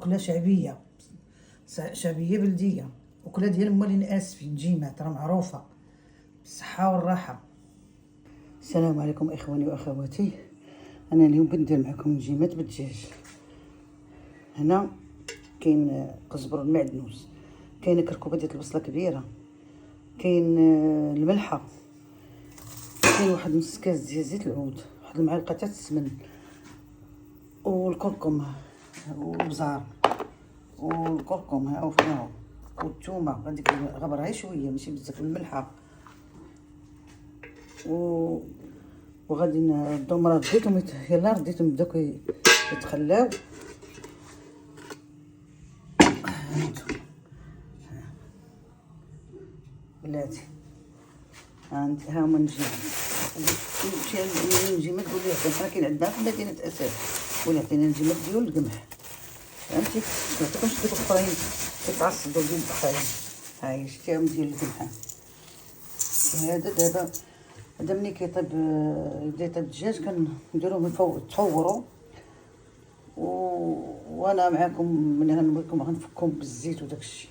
أكلة شعبية، شعبية بلدية، أكلة ديال موالين آسفين، جيمات راه معروفة بالصحة والراحة. السلام عليكم إخواني وأخواتي. أنا اليوم بندير معكم جيمات بالدجاج. هنا كاين قزبر المعدنوس، كاينه كركوبه ديال البصله كبيره، كاين الملحه، كاين واحد نص كاس ديال زيت العود، واحد المعلقه تاع السمن، والكركم والبزار والكركم ها وفيها، والثومه هذيك غبرها شويه ماشي بزاف، الملحه وغادي الضمره رديتهم، يلا رديتهم بداو يتخلاو. بلاتي ها هما النجيمات، النجيمات قولي حنا كاين عندنا في مدينة أساس، قولي عطينا النجيمات ديال القمح، فهمتي؟ متعطيكمش دوك الاخرين كيتعصبوا ديال البحرين. هاهي شتيهم ديال القمح. وهذا دابا ملي كيطيب يبدا يطيب الدجاج كنديروه من فوق تفوروا، وانا معاكم ملي غنوريكم غنفكهم بالزيت وداكشي.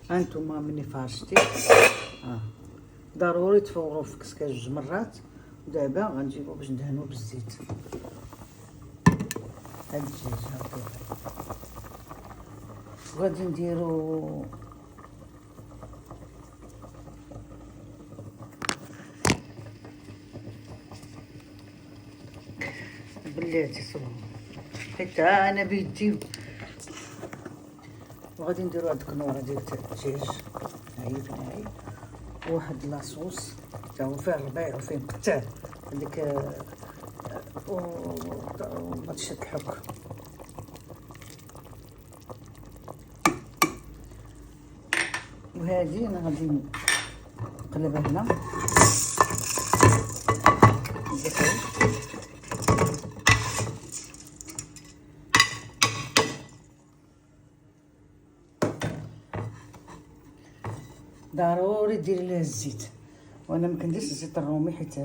هانتوما ملي فرشتي ضروري تفوروه في كسكه جوج مرات. ودابا غنجيبو باش ندهنوه بالزيت. هاد الدجاج هاكا وغادي نديرو بلاتي صبروا حيت انا بيدي. وغادي نديرو هاد الكنوره ديال الدجاج، هاهي فين هاهي، وواحد لاصوص تا هو فيه الربيع وفيه مقطع هذيك وبطشه الحك. وهذه انا غادي نقلبها هنا ضروري ديري لها الزيت، وانا ما كنديرش الزيت الرومي حيت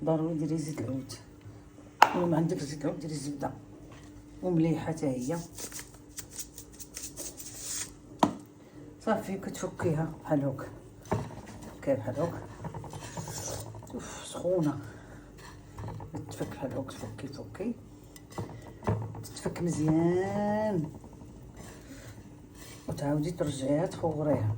ضروري ديري زيت العود، ولا ما عندكش زيت العود ديري الزبده ومليحه حتى هي. صافي كتفكيها بحال هكا، بحال هكا سخونه تتفك بحال هكا، تفكي تتفك مزيان وتعاودي ترجعيها تفوريها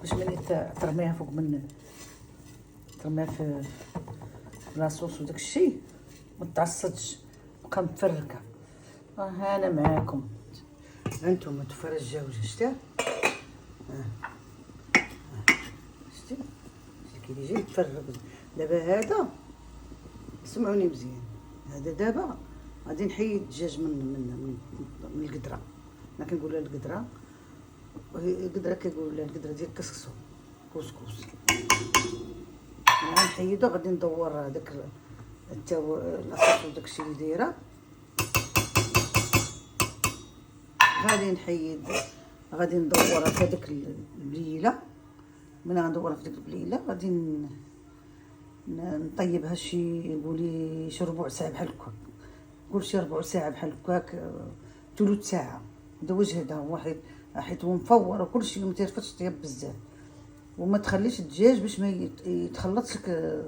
باش ملي ترميها فوق من ترميها في لاصوص وداك الشيء ما تعصدش، بقى مفركه. انا معاكم هانتوما تفرجاو شتي شتي كيجي مفرك. دابا هذا سمعوني مزيان، هذا دابا غادي نحيد الدجاج من القدره. انا كنقول لها القدره، وهي القدره كيقولوا لها القدره ديال كسكسو كسكس. غنحيدو غادي ندور هذاك لاصوص وداكشي اللي دايره، غادي نحيد غادي ندورها في هذيك البليله. من غندورها في ديك البليله غادي نطيبها شي قولي شي ربع ساعه بحال هكا، قول شي ربع ساعه بحال هكاك، ثلث ساعه. هذا وجه هذا هو حيت هو مفور وكلشي، ما تيرفدش طياب بزاف، وما تخليش الدجاج باش ما يتخلطش لك،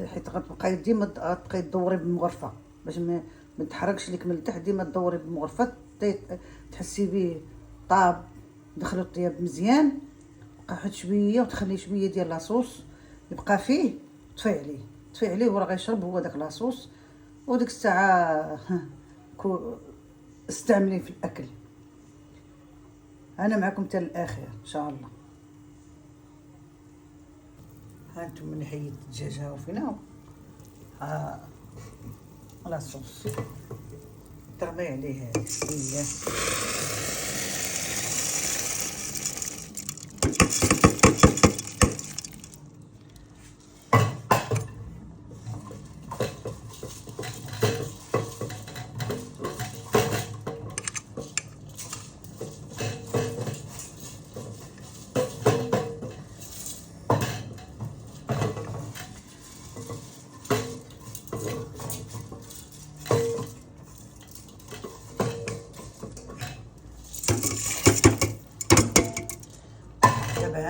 حيت غتبقاي ديما تبقاي تدوري بالمغرفه باش ما تحرقش لك من التحت. ديما تدوري بالمغرفه تحسي به طاب، دخلوا الطياب مزيان. بقى حد شويه وتخلي شويه ديال لاصوص يبقى فيه، طفي عليه وراه غيشرب هو داك لاصوص. وديك الساعه استعمليه في الاكل. انا معكم حتى الاخر ان شاء الله. هانتم من حيد الدجاج ها فينا لاصوص ترمي عليه هذه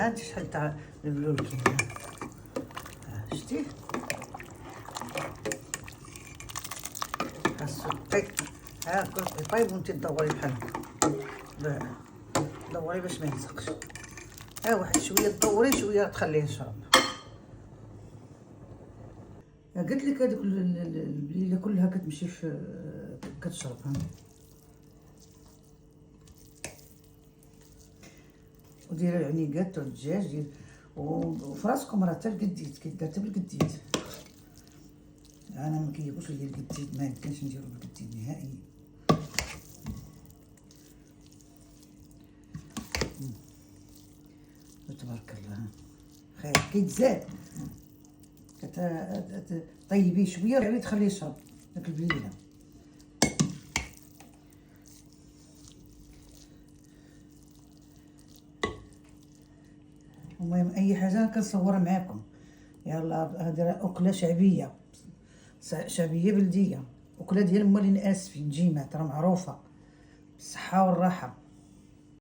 ها انت شحال تاع البلول كاين، شتي خاصو طيب. ها كل يطيب وانت تدوري بحال هكا، دوري باش ما يلصقش. ها واحد شويه تدوري شويه تخليه يشرب. قلت لك هذوك البليله كلها كتمشي في كتشرب. ها وديري العنيقات تاع الدجاج ديال وفي راسكم راه حتى القديد كيدار حتى بالقديد. انا ما كيجيبوش ليا القديد، ما يمكنش نديرو بالقديد نهائيا. تبارك الله خير كيتزاد طيبيه شويه غير تخليه يشرب داك البليله. المهم اي حاجه كنصورها معاكم. يلا هذه اكله شعبيه بلديه، اكله ديال موالين اسفين جيمات راه معروفه بالصحه والراحه.